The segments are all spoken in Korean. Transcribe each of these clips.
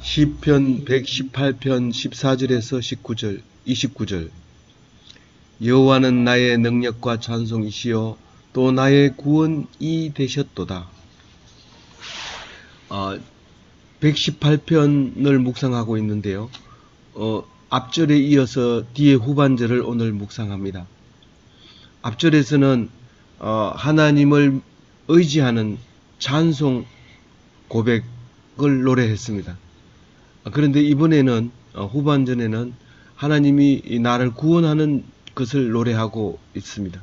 시편 118편 14절에서 19절, 29절. 여호와는 나의 능력과 찬송이시요 또 나의 구원이 되셨도다. 118편을 묵상하고 있는데요. 앞절에 이어서 뒤에 후반절을 오늘 묵상합니다. 앞절에서는 하나님을 의지하는 찬송 고백을 노래했습니다. 그런데 이번에는 후반전에는 하나님이 나를 구원하는 것을 노래하고 있습니다.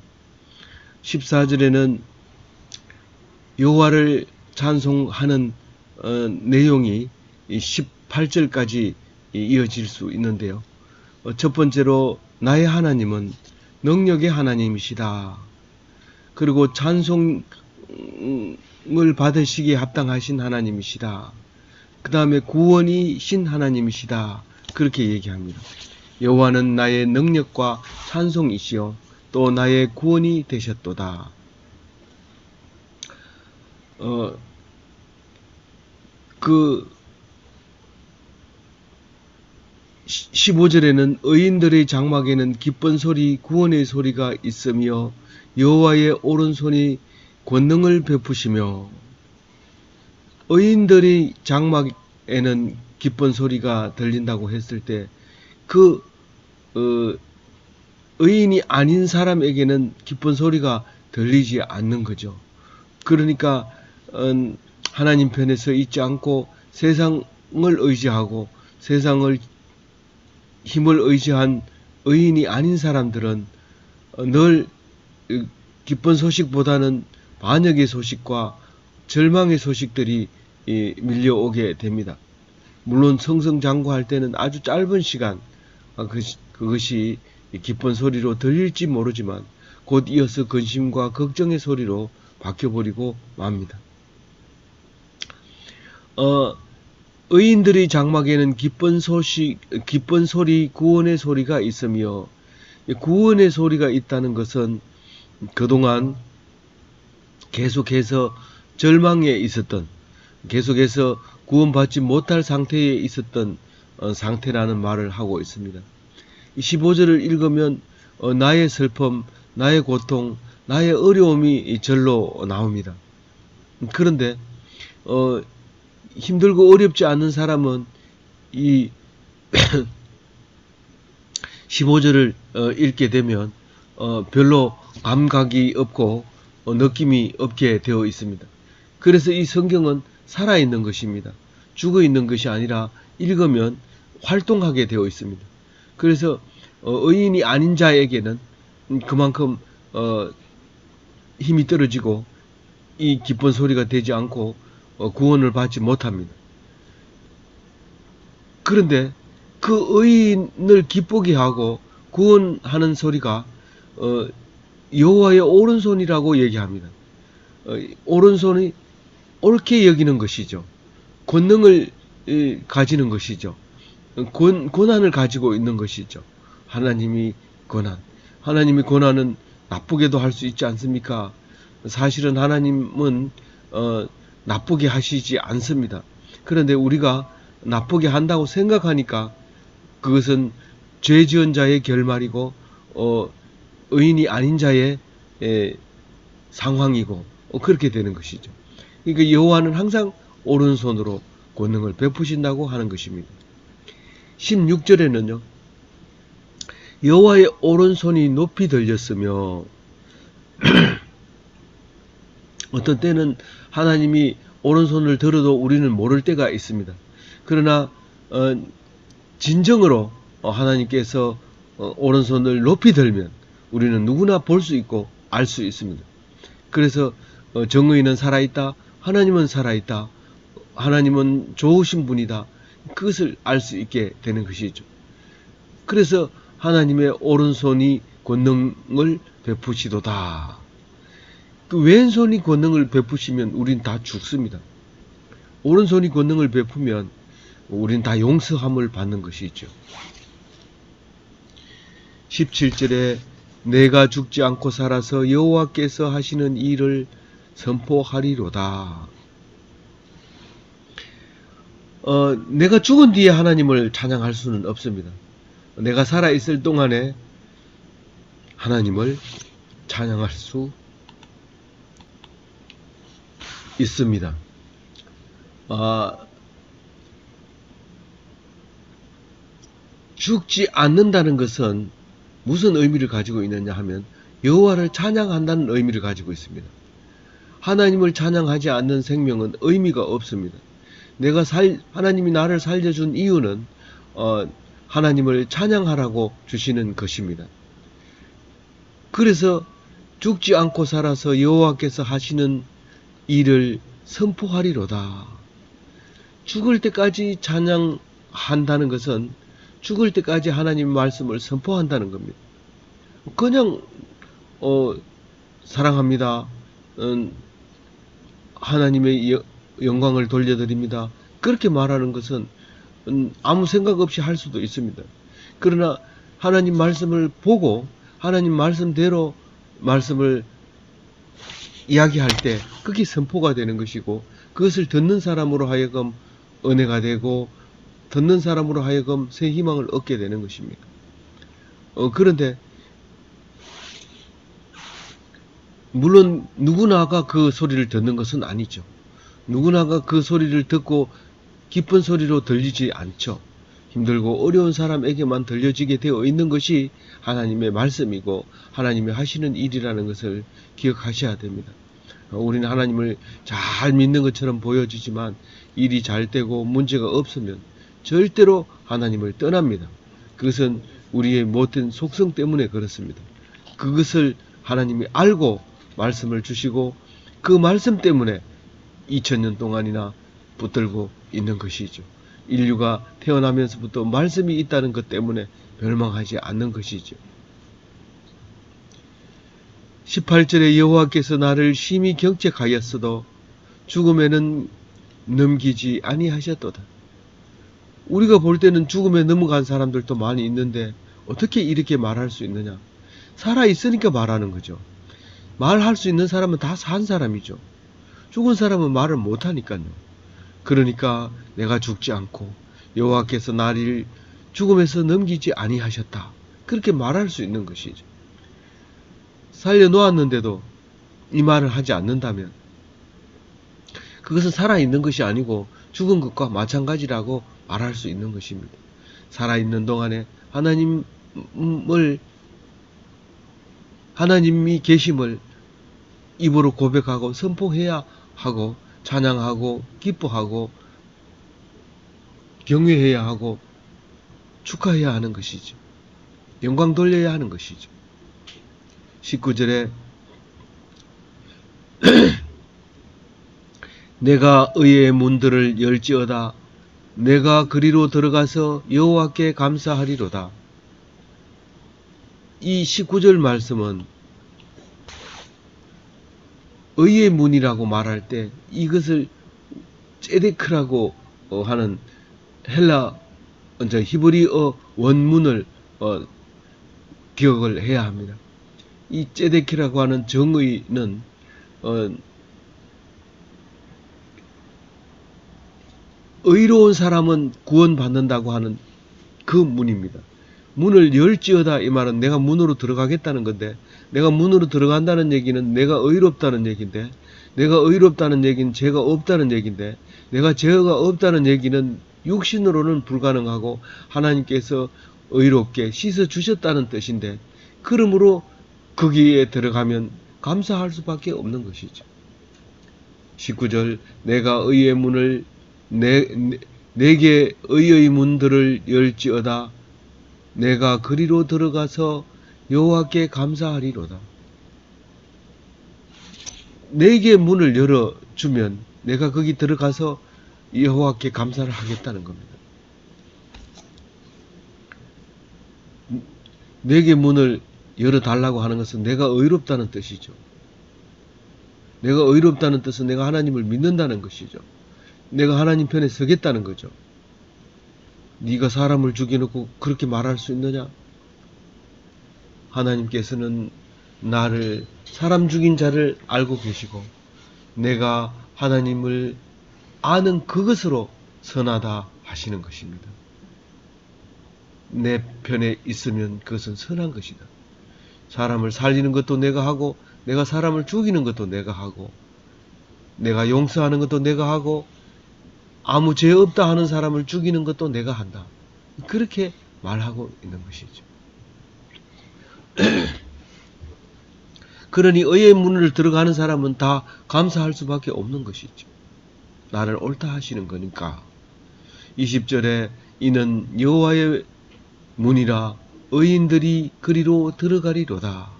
14절에는 여호와를 찬송하는 내용이 18절까지 이어질 수 있는데요. 첫 번째로 나의 하나님은 능력의 하나님이시다. 그리고 찬송을 받으시기에 합당하신 하나님이시다. 그 다음에 구원이신 하나님이시다. 그렇게 얘기합니다. 여호와는 나의 능력과 찬송이시요 또 나의 구원이 되셨도다. 15절에는 의인들의 장막에는 기쁜 소리, 구원의 소리가 있으며 여호와의 오른손이 권능을 베푸시며, 의인들의 장막에는 기쁜 소리가 들린다고 했을 때 그 의인이 아닌 사람에게는 기쁜 소리가 들리지 않는 거죠. 그러니까 하나님 편에 서 있지 않고 세상을 의지하고 세상을 힘을 의지한 의인이 아닌 사람들은 늘 기쁜 소식보다는 반역의 소식과 절망의 소식들이 밀려오게 됩니다. 물론 승승장구할 때는 아주 짧은 시간 그것이 기쁜 소리로 들릴지 모르지만 곧 이어서 근심과 걱정의 소리로 바뀌어버리고 맙니다. 의인들의 장막에는 기쁜 소리, 구원의 소리가 있으며, 구원의 소리가 있다는 것은 그동안 계속해서 절망에 있었던, 계속해서 구원받지 못할 상태에 있었던 상태라는 말을 하고 있습니다. 15절을 읽으면 나의 슬픔, 나의 고통, 나의 어려움이 절로 나옵니다. 그런데 힘들고 어렵지 않은 사람은 이 15절을 읽게 되면 별로 감각이 없고 느낌이 없게 되어 있습니다. 그래서 이 성경은 살아있는 것입니다. 죽어있는 것이 아니라 읽으면 활동하게 되어 있습니다. 그래서 의인이 아닌 자에게는 그만큼 힘이 떨어지고 이 기쁜 소리가 되지 않고 구원을 받지 못합니다. 그런데 그 의인을 기쁘게 하고 구원하는 소리가 여호와의 오른손이라고 얘기합니다. 오른손이 옳게 여기는 것이죠. 권능을 가지는 것이죠. 권한을 가지고 있는 것이죠. 하나님이 권한은 나쁘게도 할 수 있지 않습니까? 사실은 하나님은 나쁘게 하시지 않습니다. 그런데 우리가 나쁘게 한다고 생각하니까 그것은 죄 지은 자의 결말이고 의인이 아닌 자의 상황이고 그렇게 되는 것이죠. 그러니까 여호와는 항상 오른손으로 권능을 베푸신다고 하는 것입니다. 16절에는요. 여호와의 오른손이 높이 들렸으며 어떤 때는 하나님이 오른손을 들어도 우리는 모를 때가 있습니다. 그러나 진정으로 하나님께서 오른손을 높이 들면 우리는 누구나 볼 수 있고 알 수 있습니다. 그래서 정의는 살아있다. 하나님은 살아있다. 하나님은 좋으신 분이다. 그것을 알 수 있게 되는 것이죠. 그래서 하나님의 오른손이 권능을 베푸시도다. 그 왼손이 권능을 베푸시면 우린 다 죽습니다. 오른손이 권능을 베푸면 우린 다 용서함을 받는 것이죠. 17절에 내가 죽지 않고 살아서 여호와께서 하시는 일을 선포하리로다. 내가 죽은 뒤에 하나님을 찬양할 수는 없습니다. 내가 살아있을 동안에 하나님을 찬양할 수 있습니다. 죽지 않는다는 것은 무슨 의미를 가지고 있느냐 하면 여호와를 찬양한다는 의미를 가지고 있습니다. 하나님을 찬양하지 않는 생명은 의미가 없습니다. 하나님이 나를 살려준 이유는 하나님을 찬양하라고 주시는 것입니다. 그래서 죽지 않고 살아서 여호와께서 하시는 일을 선포하리로다. 죽을 때까지 찬양한다는 것은 죽을 때까지 하나님의 말씀을 선포한다는 겁니다. 그냥 사랑합니다. 하나님의 영광을 돌려드립니다. 그렇게 말하는 것은 아무 생각 없이 할 수도 있습니다. 그러나 하나님 말씀을 보고 하나님 말씀대로 말씀을 이야기할 때 그게 선포가 되는 것이고, 그것을 듣는 사람으로 하여금 은혜가 되고 듣는 사람으로 하여금 새 희망을 얻게 되는 것입니다. 그런데 물론 누구나가 그 소리를 듣는 것은 아니죠. 누구나가 그 소리를 듣고 기쁜 소리로 들리지 않죠. 힘들고 어려운 사람에게만 들려지게 되어 있는 것이 하나님의 말씀이고 하나님이 하시는 일이라는 것을 기억하셔야 됩니다. 우리는 하나님을 잘 믿는 것처럼 보여지지만 일이 잘 되고 문제가 없으면 절대로 하나님을 떠납니다. 그것은 우리의 못된 속성 때문에 그렇습니다. 그것을 하나님이 알고 말씀을 주시고 그 말씀 때문에 2000년 동안이나 붙들고 있는 것이죠. 인류가 태어나면서부터 말씀이 있다는 것 때문에 멸망하지 않는 것이죠. 18절에 여호와께서 나를 심히 경책하였어도 죽음에는 넘기지 아니하셨도다. 우리가 볼 때는 죽음에 넘어간 사람들도 많이 있는데 어떻게 이렇게 말할 수 있느냐? 살아있으니까 말하는 거죠. 말할 수 있는 사람은 다 산 사람이죠. 죽은 사람은 말을 못하니까요. 그러니까 내가 죽지 않고 여호와께서 나를 죽음에서 넘기지 아니하셨다. 그렇게 말할 수 있는 것이죠. 살려놓았는데도 이 말을 하지 않는다면 그것은 살아있는 것이 아니고 죽은 것과 마찬가지라고 말할 수 있는 것입니다. 살아있는 동안에 하나님이 계심을 입으로 고백하고 선포해야 하고 찬양하고 기뻐하고 경외해야 하고 축하해야 하는 것이죠. 영광 돌려야 하는 것이죠. 19절에 내가 의의 문들을 열지어다. 내가 그리로 들어가서 여호와께 감사하리로다. 이 19절 말씀은 의의 문이라고 말할 때 이것을 ጼ데크라고 하는 히브리어 원문을 기억을 해야 합니다. 이 ጼ데크라고 하는 정의는 의로운 사람은 구원받는다고 하는 그 문입니다. 문을 열지어다 이 말은 내가 문으로 들어가겠다는 건데, 내가 문으로 들어간다는 얘기는 내가 의롭다는 얘기인데, 내가 의롭다는 얘기는 죄가 없다는 얘기인데, 내가 죄가 없다는 얘기는 육신으로는 불가능하고 하나님께서 의롭게 씻어 주셨다는 뜻인데, 그러므로 거기에 들어가면 감사할 수밖에 없는 것이죠. 19절 내가 의의 문을 내게 의의 문들을 열지어다. 내가 그리로 들어가서 여호와께 감사하리로다. 내게 문을 열어주면 내가 거기 들어가서 여호와께 감사를 하겠다는 겁니다. 내게 문을 열어달라고 하는 것은 내가 의롭다는 뜻이죠. 내가 의롭다는 뜻은 내가 하나님을 믿는다는 것이죠. 내가 하나님 편에 서겠다는 거죠. 네가 사람을 죽여놓고 그렇게 말할 수 있느냐? 하나님께서는 나를 사람 죽인 자를 알고 계시고 내가 하나님을 아는 그것으로 선하다 하시는 것입니다. 내 편에 있으면 그것은 선한 것이다. 사람을 살리는 것도 내가 하고, 내가 사람을 죽이는 것도 내가 하고, 내가 용서하는 것도 내가 하고, 아무 죄 없다 하는 사람을 죽이는 것도 내가 한다. 그렇게 말하고 있는 것이죠. 그러니 의의 문을 들어가는 사람은 다 감사할 수밖에 없는 것이죠. 나를 옳다 하시는 거니까. 20절에 이는 여호와의 문이라 의인들이 그리로 들어가리로다.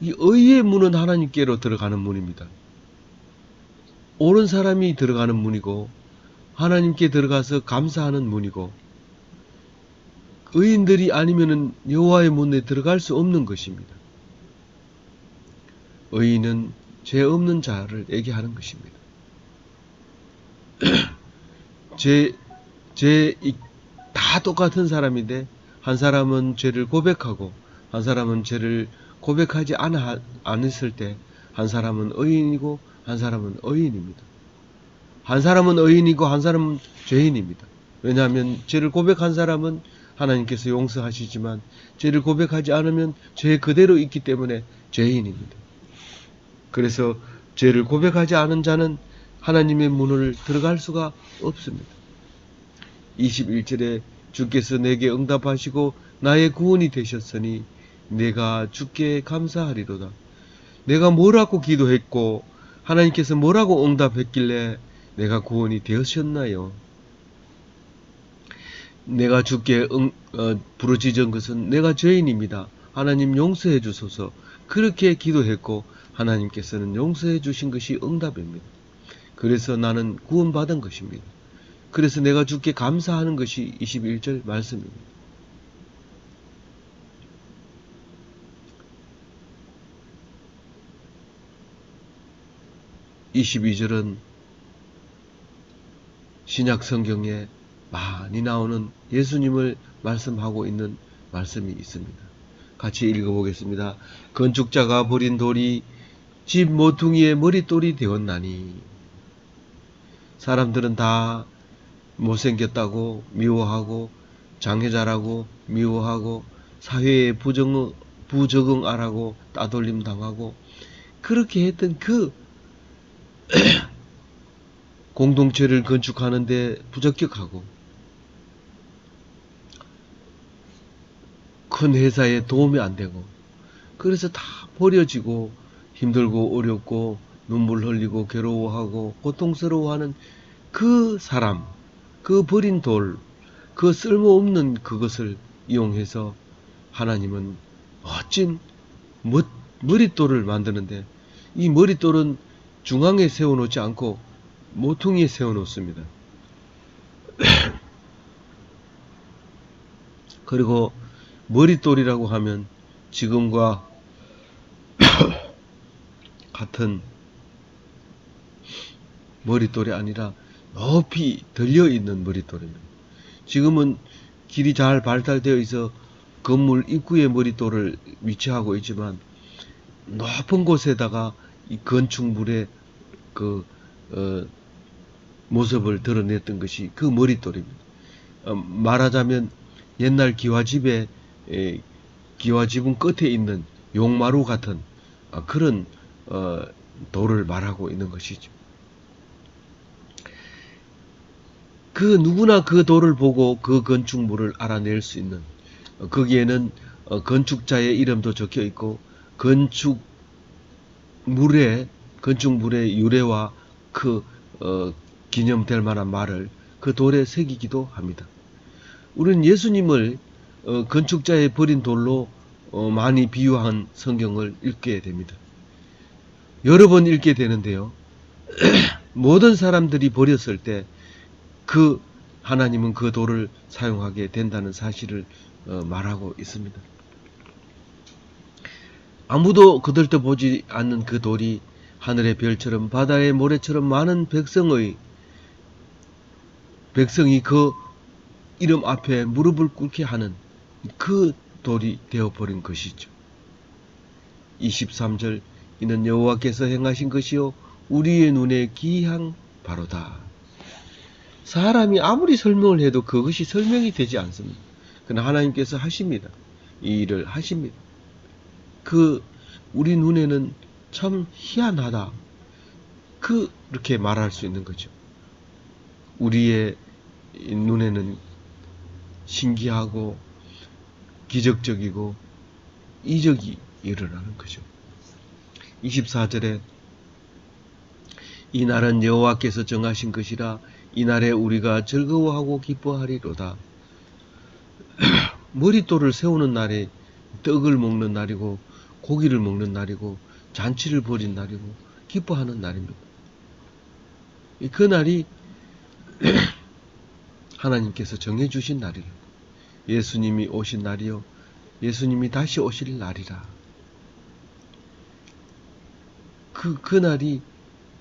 이 의의 문은 하나님께로 들어가는 문입니다. 옳은 사람이 들어가는 문이고 하나님께 들어가서 감사하는 문이고, 의인들이 아니면은 여호와의 문에 들어갈 수 없는 것입니다. 의인은 죄 없는 자를 얘기하는 것입니다. 다 똑같은 사람인데 한 사람은 죄를 고백하고 한 사람은 죄를 고백하지 않았을 때 한 사람은 의인이고 한 사람은 의인입니다. 한 사람은 의인이고 한 사람은 죄인입니다. 왜냐하면 죄를 고백한 사람은 하나님께서 용서하시지만 죄를 고백하지 않으면 죄 그대로 있기 때문에 죄인입니다. 그래서 죄를 고백하지 않은 자는 하나님의 문을 들어갈 수가 없습니다. 21절에 주께서 내게 응답하시고 나의 구원이 되셨으니 내가 주께 감사하리로다. 내가 뭐라고 기도했고 하나님께서 뭐라고 응답했길래 내가 구원이 되었나요? 내가 주께 부르짖은 것은 내가 죄인입니다. 하나님 용서해 주소서. 그렇게 기도했고 하나님께서는 용서해 주신 것이 응답입니다. 그래서 나는 구원받은 것입니다. 그래서 내가 주께 감사하는 것이 21절 말씀입니다. 22절은 신약 성경에 많이 나오는 예수님을 말씀하고 있는 말씀이 있습니다. 같이 읽어보겠습니다. 건축자가 버린 돌이 집 모퉁이의 머릿돌이 되었나니. 사람들은 다 못생겼다고 미워하고 장애자라고 미워하고 사회에 부적응하라고 따돌림 당하고 그렇게 했던 그 공동체를 건축하는데 부적격하고 큰 회사에 도움이 안 되고 그래서 다 버려지고 힘들고 어렵고 눈물 흘리고 괴로워하고 고통스러워하는 그 사람, 그 버린 돌, 그 쓸모없는 그것을 이용해서 하나님은 멋진 머릿돌을 만드는데 이 머릿돌은 중앙에 세워놓지 않고 모퉁이에 세워놓습니다. 그리고 머릿돌이라고 하면 지금과 같은 머릿돌이 아니라 높이 들려있는 머릿돌입니다. 지금은 길이 잘 발달되어 있어 건물 입구에 머릿돌을 위치하고 있지만 높은 곳에다가 이 건축물의 모습을 드러냈던 것이 그 머릿돌입니다. 말하자면 옛날 기와집은 끝에 있는 용마루 같은 그런 돌을 말하고 있는 것이죠. 그 누구나 그 돌을 보고 그 건축물을 알아낼 수 있는, 거기에는 건축자의 이름도 적혀 있고 건축물의 유래와 그 기념될 만한 말을 그 돌에 새기기도 합니다. 우리는 예수님을 건축자의 버린 돌로 많이 비유한 성경을 읽게 됩니다. 여러 번 읽게 되는데요. 모든 사람들이 버렸을 때 하나님은 그 돌을 사용하게 된다는 사실을 말하고 있습니다. 아무도 거들떠보지 않는 그 돌이 하늘의 별처럼 바다의 모래처럼 많은 백성이 그 이름 앞에 무릎을 꿇게 하는 그 돌이 되어버린 것이죠. 23절 이는 여호와께서 행하신 것이요 우리의 눈에 기이한 바로다. 사람이 아무리 설명을 해도 그것이 설명이 되지 않습니다. 그러나 하나님께서 하십니다. 이 일을 하십니다. 우리 눈에는 참 희한하다. 그렇게 말할 수 있는 거죠. 우리의 눈에는 신기하고 기적적이고 이적이 일어나는 거죠. 24절에 이 날은 여호와께서 정하신 것이라 이 날에 우리가 즐거워하고 기뻐하리로다. 머릿돌을 세우는 날이 떡을 먹는 날이고 고기를 먹는 날이고 잔치를 벌인 날이고 기뻐하는 날입니다. 그 날이 하나님께서 정해주신 날이라. 예수님이 오신 날이요 예수님이 다시 오실 날이라. 그 날이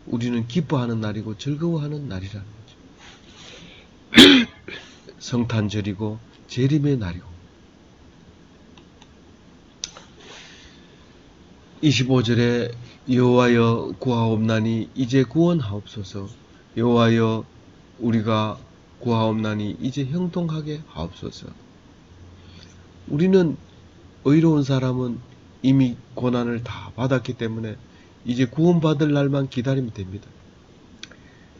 우리는 기뻐하는 날이고 즐거워하는 날이라는 거죠. 성탄절이고 재림의 날이고. 25절에 여호와여 구하옵나니 이제 구원하옵소서. 여호와여 우리가 구하옵나니 이제 형통하게 하옵소서. 우리는 의로운 사람은 이미 고난을 다 받았기 때문에 이제 구원받을 날만 기다리면 됩니다.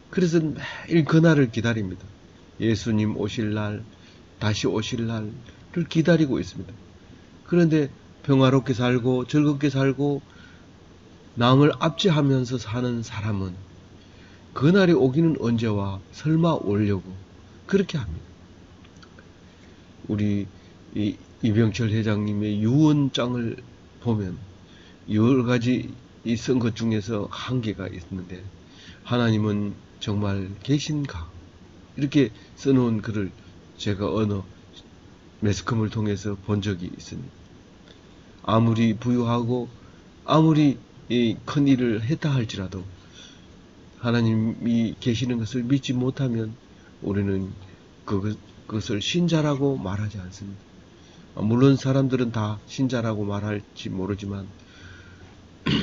그래서 매일 그날을 기다립니다. 예수님 오실 날, 다시 오실 날을 기다리고 있습니다. 그런데 평화롭게 살고 즐겁게 살고 남을 압제하면서 사는 사람은 그날이 오기는 언제와 설마 오려고 그렇게 합니다. 우리 이병철 회장님의 유언장을 보면 여러 가지 쓴 것 중에서 한 개가 있는데 하나님은 정말 계신가? 이렇게 써놓은 글을 제가 어느 매스컴을 통해서 본 적이 있습니다. 아무리 부유하고 아무리 큰 일을 했다 할지라도 하나님이 계시는 것을 믿지 못하면 우리는 그것을 신자라고 말하지 않습니다. 물론 사람들은 다 신자라고 말할지 모르지만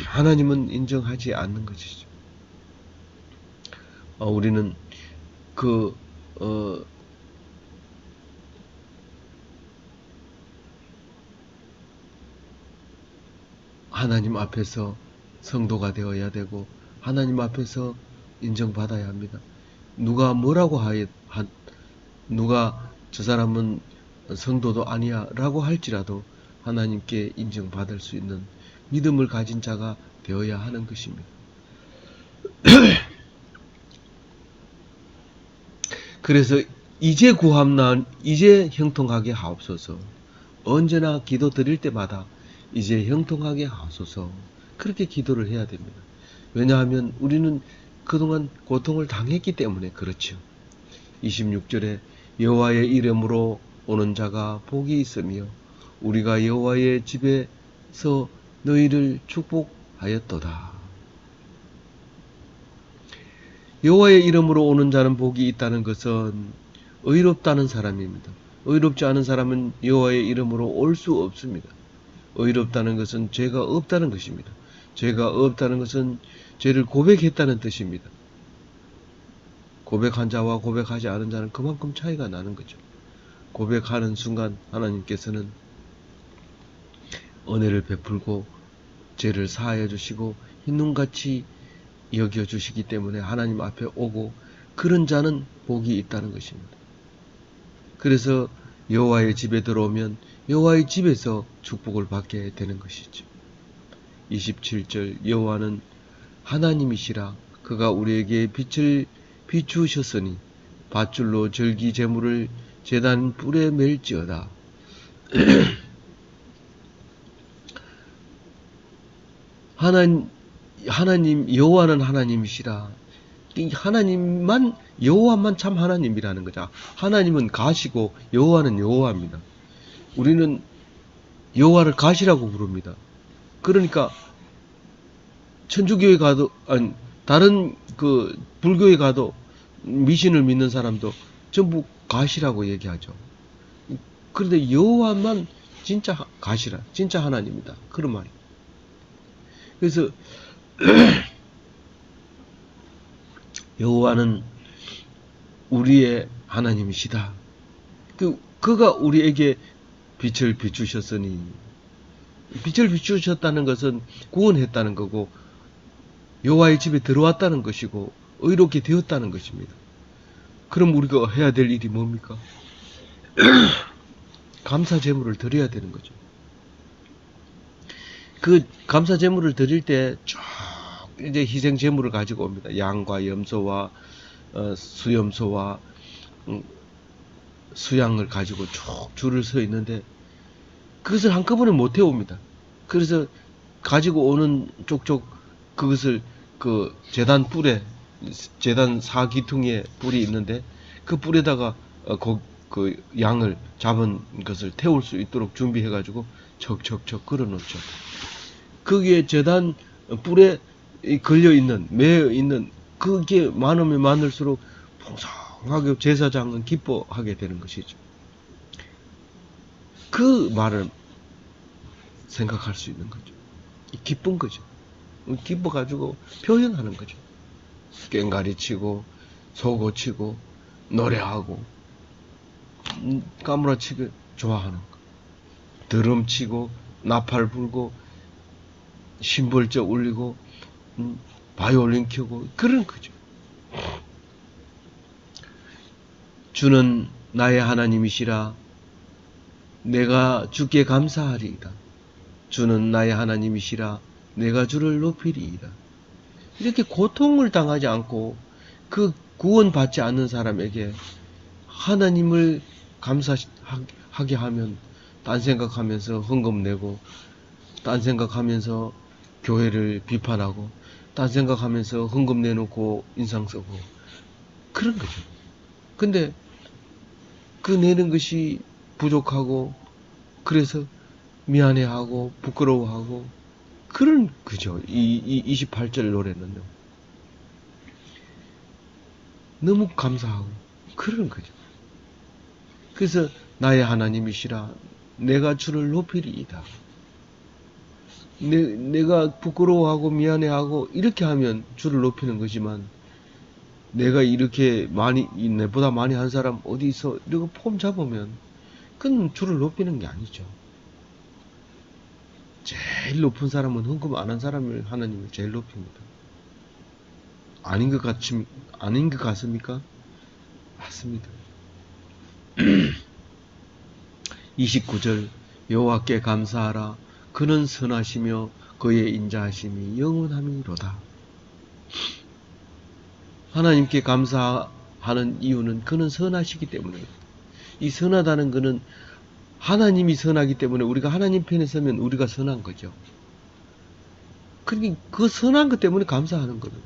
하나님은 인정하지 않는 것이죠. 우리는 하나님 앞에서 성도가 되어야 되고 하나님 앞에서 인정받아야 합니다. 누가 뭐라고 누가 저 사람은 성도도 아니야 라고 할지라도 하나님께 인정받을 수 있는 믿음을 가진 자가 되어야 하는 것입니다. 그래서 이제 구함난 이제 형통하게 하옵소서. 언제나 기도 드릴 때마다 이제 형통하게 하옵소서. 그렇게 기도를 해야 됩니다. 왜냐하면 우리는 그동안 고통을 당했기 때문에 그렇죠. 26절에 여호와의 이름으로 오는 자가 복이 있으며 우리가 여호와의 집에서 너희를 축복하였도다. 여호와의 이름으로 오는 자는 복이 있다는 것은 의롭다는 사람입니다. 의롭지 않은 사람은 여호와의 이름으로 올 수 없습니다. 의롭다는 것은 죄가 없다는 것입니다. 죄가 없다는 것은 죄를 고백했다는 뜻입니다. 고백한 자와 고백하지 않은 자는 그만큼 차이가 나는 거죠. 고백하는 순간 하나님께서는 은혜를 베풀고 죄를 사하여 주시고 흰눈같이 여겨주시기 때문에 하나님 앞에 오고 그런 자는 복이 있다는 것입니다. 그래서 여호와의 집에 들어오면 여호와의 집에서 축복을 받게 되는 것이죠. 27절 여호와는 하나님이시라 그가 우리에게 빛을 비추셨으니 밧줄로 절기 제물을 제단 뿔에 맬지어다. 하나님 여호와는 하나님이시라. 하나님만 여호와만 참 하나님이라는 거죠. 하나님은 가시고 여호와는 여호와입니다. 우리는 여호와를 가시라고 부릅니다. 그러니까 천주교에 가도 아니 다른 불교에 가도 미신을 믿는 사람도 전부 가시라고 얘기하죠. 그런데 여호와만 진짜 가시라, 진짜 하나님이다. 그런 말이. 그래서 여호와는 우리의 하나님이시다. 그가 우리에게 빛을 비추셨으니, 빛을 비추셨다는 것은 구원했다는 거고 여호와의 집에 들어왔다는 것이고 의롭게 되었다는 것입니다. 그럼 우리가 해야 될 일이 뭡니까? 감사 제물을 드려야 되는 거죠. 그 감사 제물을 드릴 때 쭉 이제 희생 제물을 가지고 옵니다. 양과 염소와 수염소와 수양을 가지고 쭉 줄을 서 있는데 그것을 한꺼번에 못 해옵니다. 그래서 가지고 오는 쪽쪽 그것을 그 제단 뿔에, 제단 사기퉁이에 뿔이 있는데 그 뿔에다가 그 양을 잡은 것을 태울 수 있도록 준비해가지고 척척척 걸어놓죠. 거기에 제단 뿔에 걸려있는, 매여있는 그게 많으면 많을수록 풍성하게 제사장은 기뻐하게 되는 것이죠. 그 말을 생각할 수 있는 거죠. 기쁜 거죠. 기뻐가지고 표현하는 거죠. 꽹가리 치고, 소고 치고, 노래하고, 까무라치고 좋아하는 거. 드럼 치고, 나팔 불고, 심벌저 울리고, 바이올린 켜고, 그런 거죠. 주는 나의 하나님이시라. 내가 주께 감사하리이다. 주는 나의 하나님이시라. 내가 주를 높이리이다. 이렇게 고통을 당하지 않고 그 구원받지 않는 사람에게 하나님을 감사하게 하면 딴 생각하면서 헌금 내고, 딴 생각하면서 교회를 비판하고, 딴 생각하면서 헌금 내놓고 인상 쓰고 그런 거죠. 근데 그 내는 것이 부족하고 그래서 미안해하고 부끄러워하고 그런 거죠. 이 28절 노래는요. 너무 감사하고 그런 거죠. 그래서 나의 하나님이시라. 내가 주를 높이리이다. 내가 부끄러워하고 미안해하고 이렇게 하면 주를 높이는 거지만, 내가 이렇게 많이, 내보다 많이 한 사람 어디 있어? 이러고 폼 잡으면 그건 주를 높이는 게 아니죠. 제일 높은 사람은 헌금 안 한 사람을 하나님을 제일 높입니다. 아닌 것 같습니까? 맞습니다. 29절 여호와께 감사하라. 그는 선하시며 그의 인자하심이 영원함이로다. 하나님께 감사하는 이유는 그는 선하시기 때문입니다. 이 선하다는 것은 하나님이 선하기 때문에 우리가 하나님 편에 서면 우리가 선한 거죠. 그러니까 그 선한 것 때문에 감사하는 거는,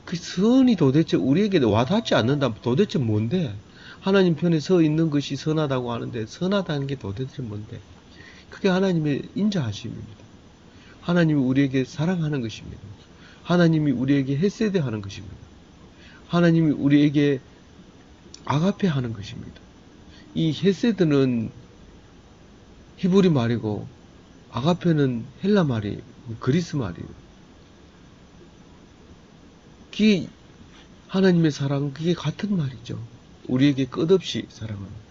그 선이 도대체 우리에게 와닿지 않는다면 도대체 뭔데? 하나님 편에 서 있는 것이 선하다고 하는데 선하다는 게 도대체 뭔데? 그게 하나님의 인자하심입니다. 하나님이 우리에게 사랑하는 것입니다. 하나님이 우리에게 헤세드 하는 것입니다. 하나님이 우리에게 아가페 하는 것입니다. 이 헤세드는 히브리 말이고 아가페는 헬라 말이, 그리스 말이에요. 그게 하나님의 사랑, 그게 같은 말이죠. 우리에게 끝없이 사랑하는,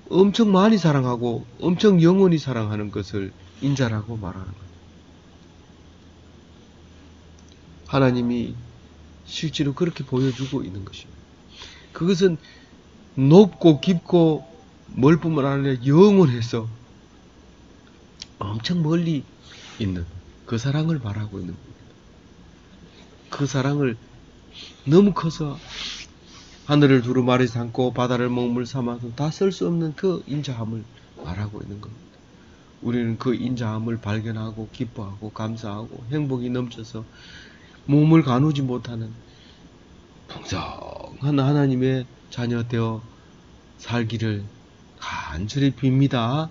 엄청 많이 사랑하고 엄청 영원히 사랑하는 것을 인자라고 말하는 거예요. 하나님이 실제로 그렇게 보여주고 있는 것입니다. 그것은 높고 깊고 멀 뿐만 아니라 영원해서 엄청 멀리 있는 그 사랑을 말하고 있는 겁니다. 그 사랑을 너무 커서 하늘을 두루마리 삼고 바다를 먹물 삼아서 다 쓸 수 없는 그 인자함을 말하고 있는 겁니다. 우리는 그 인자함을 발견하고 기뻐하고 감사하고 행복이 넘쳐서 몸을 가누지 못하는 풍성한 하나님의 자녀 되어 살기를 간절히 빕니다.